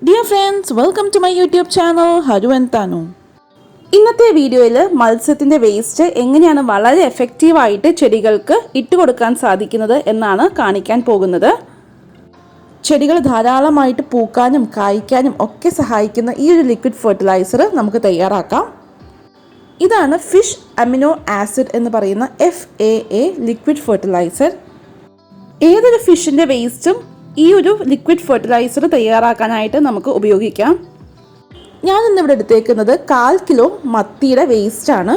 Dear friends, welcome to my YouTube channel Haru and Tanu. ഇന്നത്തെ വീഡിയോയിൽ മത്സ്യത്തിൻ്റെ waste എങ്ങനെയാണ് വളരെ എഫക്റ്റീവായിട്ട് ചെടികൾക്ക് ഇട്ടുകൊടുക്കാൻ സാധിക്കുന്നത് എന്നാണ് കാണിക്കാൻ പോകുന്നത്. ചെടികൾ ധാരാളമായിട്ട് പൂക്കാനും കായ്ക്കാനും ഒക്കെ സഹായിക്കുന്ന ഈ ഒരു ലിക്വിഡ് ഫെർട്ടിലൈസർ നമുക്ക് തയ്യാറാക്കാം. ഇതാണ് ഫിഷ് അമിനോ ആസിഡ് എന്ന് പറയുന്ന FAA ലിക്വിഡ് ഫെർട്ടിലൈസർ. ഏതൊരു ഫിഷിൻ്റെ വേസ്റ്റും ഈ ഒരു ലിക്വിഡ് ഫെർട്ടിലൈസർ തയ്യാറാക്കാനായിട്ട് നമുക്ക് ഉപയോഗിക്കാം. ഞാൻ ഇന്നിവിടെ എടുത്തേക്കുന്നത് 1/4 കിലോ മത്തിയുടെ വേസ്റ്റാണ്.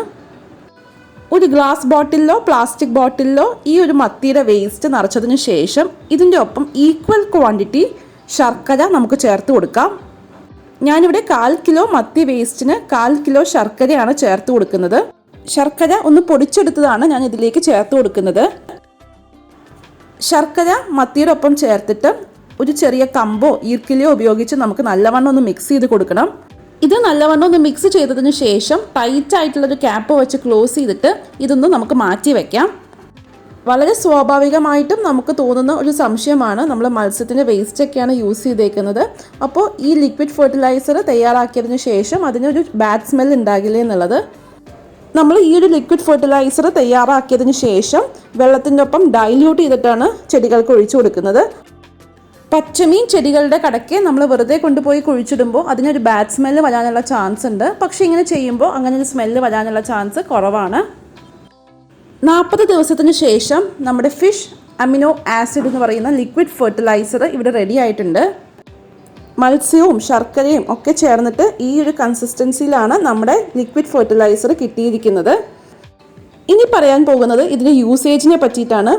ഒരു ഗ്ലാസ് ബോട്ടിലോ പ്ലാസ്റ്റിക് ബോട്ടിലോ ഈ ഒരു മത്തിയുടെ വേസ്റ്റ് നിറച്ചതിന് ശേഷം ഇതിൻ്റെ ഒപ്പം ഈക്വൽ ക്വാണ്ടിറ്റി ശർക്കര നമുക്ക് ചേർത്ത് കൊടുക്കാം. ഞാനിവിടെ 1/4 കിലോ മത്തി വേസ്റ്റിന് 1/4 കിലോ ശർക്കരയാണ് ചേർത്ത് കൊടുക്കുന്നത്. ശർക്കര ഒന്ന് പൊടിച്ചെടുത്തതാണ് ഞാൻ ഇതിലേക്ക് ചേർത്ത് കൊടുക്കുന്നത്. ശർക്കര മത്തിയുടെ ഒപ്പം ചേർത്തിട്ട് ഒരു ചെറിയ കമ്പോ ഈർക്കിലിയോ ഉപയോഗിച്ച് നമുക്ക് നല്ലവണ്ണം ഒന്ന് മിക്സ് ചെയ്ത് കൊടുക്കണം. ഇത് നല്ലവണ്ണം ഒന്ന് മിക്സ് ചെയ്തതിന് ശേഷം ടൈറ്റ് ആയിട്ടുള്ളൊരു ക്യാപ്പ് വെച്ച് ക്ലോസ് ചെയ്തിട്ട് ഇതൊന്ന് നമുക്ക് മാറ്റി വയ്ക്കാം. വളരെ സ്വാഭാവികമായിട്ടും നമുക്ക് തോന്നുന്ന ഒരു സംശയമാണ്, നമ്മൾ മത്സ്യത്തിൻ്റെ വേസ്റ്റൊക്കെയാണ് യൂസ് ചെയ്തേക്കുന്നത്, അപ്പോൾ ഈ ലിക്വിഡ് ഫെർട്ടിലൈസർ തയ്യാറാക്കിയതിന് ശേഷം അതിനൊരു ബാഡ് സ്മെൽ ഉണ്ടാകില്ലേ എന്നുള്ളത്. നമ്മൾ ഈ ഒരു ലിക്വിഡ് ഫെർട്ടിലൈസർ തയ്യാറാക്കിയതിന് ശേഷം വെള്ളത്തിൻ്റെ ഒപ്പം ഡൈല്യൂട്ട് ചെയ്തിട്ടാണ് ചെടികൾക്ക് ഒഴിച്ചു കൊടുക്കുന്നത്. പച്ചമീൻ ചെടികളുടെ കടയ്ക്ക് നമ്മൾ വെറുതെ കൊണ്ടുപോയി കുഴിച്ചിടുമ്പോൾ അതിനൊരു ബാഡ് സ്മെല്ല് വരാനുള്ള ചാൻസ് ഉണ്ട്. പക്ഷേ ഇങ്ങനെ ചെയ്യുമ്പോൾ അങ്ങനെ ഒരു സ്മെല്ല് വരാനുള്ള ചാൻസ് കുറവാണ്. 40 ദിവസത്തിന് ശേഷം നമ്മുടെ ഫിഷ് അമിനോ ആസിഡ് എന്ന് പറയുന്ന ലിക്വിഡ് ഫെർട്ടിലൈസർ ഇവിടെ റെഡി ആയിട്ടുണ്ട്. മത്സ്യവും ശർക്കരയും ഒക്കെ ചേർന്നിട്ട് ഈ ഒരു കൺസിസ്റ്റൻസിയിലാണ് നമ്മുടെ ലിക്വിഡ് ഫെർട്ടിലൈസർ കിട്ടിയിരിക്കുന്നത്. ഇനി പറയാൻ പോകുന്നത് ഇതിൻ്റെ യൂസേജിനെ പറ്റിയിട്ടാണ്.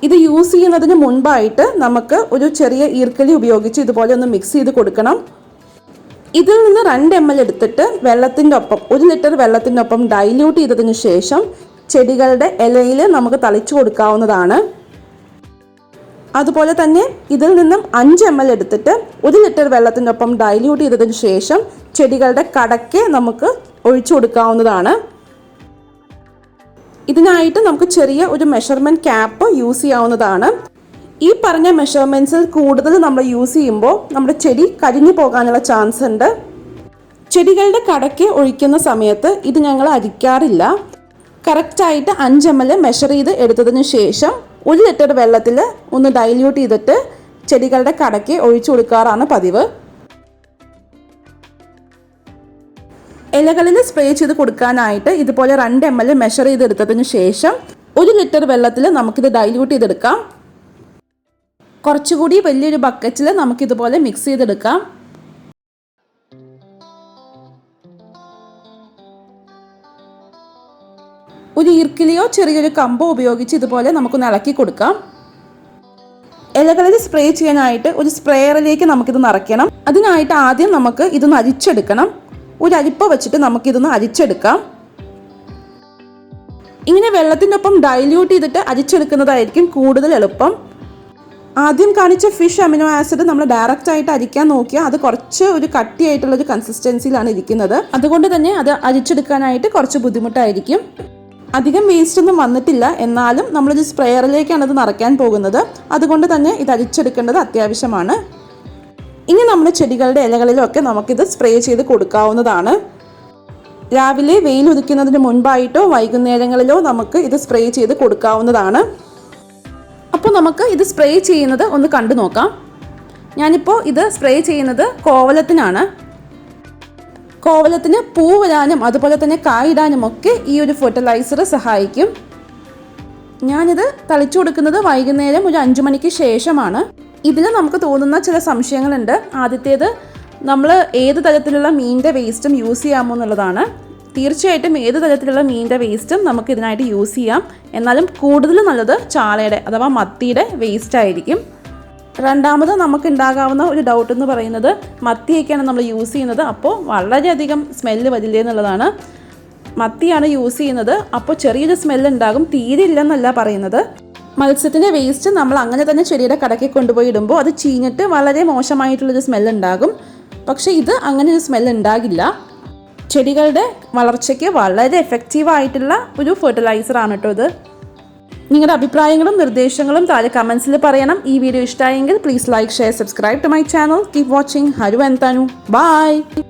ഇത് യൂസ് ചെയ്യുന്നതിന് മുൻപായിട്ട് നമുക്ക് ഒരു ചെറിയ ഈർക്കലി ഉപയോഗിച്ച് ഇതുപോലെ ഒന്ന് മിക്സ് ചെയ്ത് കൊടുക്കണം. ഇതിൽ നിന്ന് 2 ml എടുത്തിട്ട് വെള്ളത്തിൻ്റെ ഒപ്പം 1 ലിറ്റർ വെള്ളത്തിൻ്റെ ഒപ്പം ഡൈല്യൂട്ട് ചെയ്തതിന് ശേഷം ചെടികളുടെ ഇലയിൽ നമുക്ക് തളിച്ചു കൊടുക്കാവുന്നതാണ്. അതുപോലെ തന്നെ ഇതിൽ നിന്നും 5 ml എടുത്തിട്ട് 1 ലിറ്റർ വെള്ളത്തിൻ്റെ ഒപ്പം ഡൈല്യൂട്ട് ചെയ്തതിന് ശേഷം ചെടികളുടെ കടയ്ക്ക് നമുക്ക് ഒഴിച്ചു കൊടുക്കാവുന്നതാണ്. ഇതിനായിട്ട് നമുക്ക് ചെറിയ ഒരു മെഷർമെൻറ്റ് ക്യാപ്പ് യൂസ് ചെയ്യാവുന്നതാണ്. ഈ പറഞ്ഞ മെഷർമെൻറ്റ്സിൽ കൂടുതൽ നമ്മൾ യൂസ് ചെയ്യുമ്പോൾ നമ്മുടെ ചെടി കരിഞ്ഞു പോകാനുള്ള ചാൻസ് ഉണ്ട്. ചെടികളുടെ കടയ്ക്ക് ഒഴിക്കുന്ന സമയത്ത് ഇത് ഞങ്ങൾ അരിക്കാറില്ല. കറക്റ്റായിട്ട് 5 ml മെഷർ ചെയ്ത് എടുത്തതിന് ശേഷം 1 ലിറ്റർ വെള്ളത്തിൽ ഒന്ന് ഡൈല്യൂട്ട് ചെയ്തിട്ട് ചെടികളുടെ കടയ്ക്ക് ഒഴിച്ചു കൊടുക്കാറാണ് പതിവ്. ഇലകളിൽ സ്പ്രേ ചെയ്ത് കൊടുക്കാനായിട്ട് ഇതുപോലെ 2 ml മെഷർ ചെയ്തെടുത്തതിന് ശേഷം 1 ലിറ്റർ വെള്ളത്തിൽ നമുക്കിത് ഡൈല്യൂട്ട് ചെയ്തെടുക്കാം. കുറച്ചുകൂടി വലിയൊരു ബക്കറ്റിൽ നമുക്കിതുപോലെ മിക്സ് ചെയ്തെടുക്കാം. ഒരു ഈർക്കിലിയോ ചെറിയൊരു കമ്പോ ഉപയോഗിച്ച് ഇതുപോലെ നമുക്കൊന്ന് ഇളക്കി കൊടുക്കാം. ഇലകളിൽ സ്പ്രേ ചെയ്യാനായിട്ട് ഒരു സ്പ്രേയറിലേക്ക് നമുക്കിത് നിറയ്ക്കണം. അതിനായിട്ട് ആദ്യം നമുക്ക് ഇതൊന്ന് അരിച്ചെടുക്കണം. ഒരു അരിപ്പ വെച്ചിട്ട് നമുക്കിതൊന്ന് അരിച്ചെടുക്കാം. ഇങ്ങനെ വെള്ളത്തിൻ്റെ ഒപ്പം ഡൈല്യൂട്ട് ചെയ്തിട്ട് അരിച്ചെടുക്കുന്നതായിരിക്കും കൂടുതൽ എളുപ്പം. ആദ്യം കാണിച്ച ഫിഷ് അമിനോ ആസിഡ് നമ്മൾ ഡയറക്റ്റ് ആയിട്ട് അരിക്കാൻ നോക്കിയാൽ അത് കുറച്ച് ഒരു കട്ടിയായിട്ടുള്ളൊരു കൺസിസ്റ്റൻസിയിലാണ് ഇരിക്കുന്നത്. അതുകൊണ്ട് തന്നെ അത് അരിച്ചെടുക്കാനായിട്ട് കുറച്ച് ബുദ്ധിമുട്ടായിരിക്കും. അധികം വേസ്റ്റ് ഒന്നും വന്നിട്ടില്ല, എന്നാലും നമ്മളൊരു സ്പ്രേയറിലേക്കാണ് ഇത് നിറയ്ക്കാൻ പോകുന്നത്. അതുകൊണ്ട് തന്നെ ഇത് അരിച്ചെടുക്കേണ്ടത് അത്യാവശ്യമാണ്. ഇനി നമ്മുടെ ചെടികളുടെ ഇലകളിലൊക്കെ നമുക്കിത് സ്പ്രേ ചെയ്ത് കൊടുക്കാവുന്നതാണ്. രാവിലെ വെയിൽ ഉദിക്കുന്നതിന് മുൻപായിട്ടോ വൈകുന്നേരങ്ങളിലോ നമുക്ക് ഇത് സ്പ്രേ ചെയ്ത് കൊടുക്കാവുന്നതാണ്. അപ്പോൾ നമുക്ക് ഇത് സ്പ്രേ ചെയ്യുന്നത് ഒന്ന് കണ്ടു നോക്കാം. ഞാനിപ്പോൾ ഇത് സ്പ്രേ ചെയ്യുന്നത് കോവലത്തിനാണ്. കോവലത്തിന് പൂ വരാനും അതുപോലെ തന്നെ കായിടാനും ഒക്കെ ഈ ഒരു ഫെർട്ടിലൈസർ സഹായിക്കും. ഞാനിത് തളിച്ചു കൊടുക്കുന്നത് വൈകുന്നേരം ഒരു 5 മണിക്ക് ശേഷമാണ്. ഇതിൽ നമുക്ക് തോന്നുന്ന ചില സംശയങ്ങളുണ്ട്. ആദ്യത്തേത്, നമ്മൾ ഏത് തരത്തിലുള്ള മീനിൻ്റെ വേസ്റ്റും യൂസ് ചെയ്യാമോ എന്നുള്ളതാണ്. തീർച്ചയായിട്ടും ഏത് തരത്തിലുള്ള മീനിൻ്റെ വേസ്റ്റും നമുക്ക് ഇതിനായിട്ട് യൂസ് ചെയ്യാം. എന്നാലും കൂടുതൽ നല്ലത് ചാളയുടെ അഥവാ മത്തിയുടെ വേസ്റ്റ് ആയിരിക്കും. രണ്ടാമത് നമുക്ക് ഉണ്ടാകാവുന്ന ഒരു ഡൗട്ട് എന്ന് പറയുന്നത്, മത്തിയൊക്കെയാണ് നമ്മൾ യൂസ് ചെയ്യുന്നത്, അപ്പോൾ വളരെയധികം സ്മെല്ല് വരില്ലേ എന്നുള്ളതാണ്. മത്തിയാണ് യൂസ് ചെയ്യുന്നത്, അപ്പോൾ ചെറിയൊരു സ്മെല്ല് ഉണ്ടാകും, തീരെ ഇല്ലെന്നല്ല പറയുന്നത്. മത്സ്യത്തിൻ്റെ വേസ്റ്റ് നമ്മൾ അങ്ങനെ തന്നെ ചെടിയുടെ കടയ്ക്ക് കൊണ്ടുപോയി ഇടുമ്പോൾ അത് ചീഞ്ഞിട്ട് വളരെ മോശമായിട്ടുള്ളൊരു സ്മെല്ല് ഉണ്ടാകും. പക്ഷേ ഇത് അങ്ങനെ ഒരു സ്മെല്ല് ഉണ്ടാകില്ല. ചെടികളുടെ വളർച്ചയ്ക്ക് വളരെ എഫക്റ്റീവായിട്ടുള്ള ഒരു ഫെർട്ടിലൈസറാണ് കേട്ടോ ഇത്. നിങ്ങളുടെ അഭിപ്രായങ്ങളും നിർദ്ദേശങ്ങളും താഴെ കമൻസിൽ പറയണം. ഈ വീഡിയോ ഇഷ്ടമായെങ്കിൽ please like, share, subscribe to my channel. Keep watching. Haru and Tanu. By.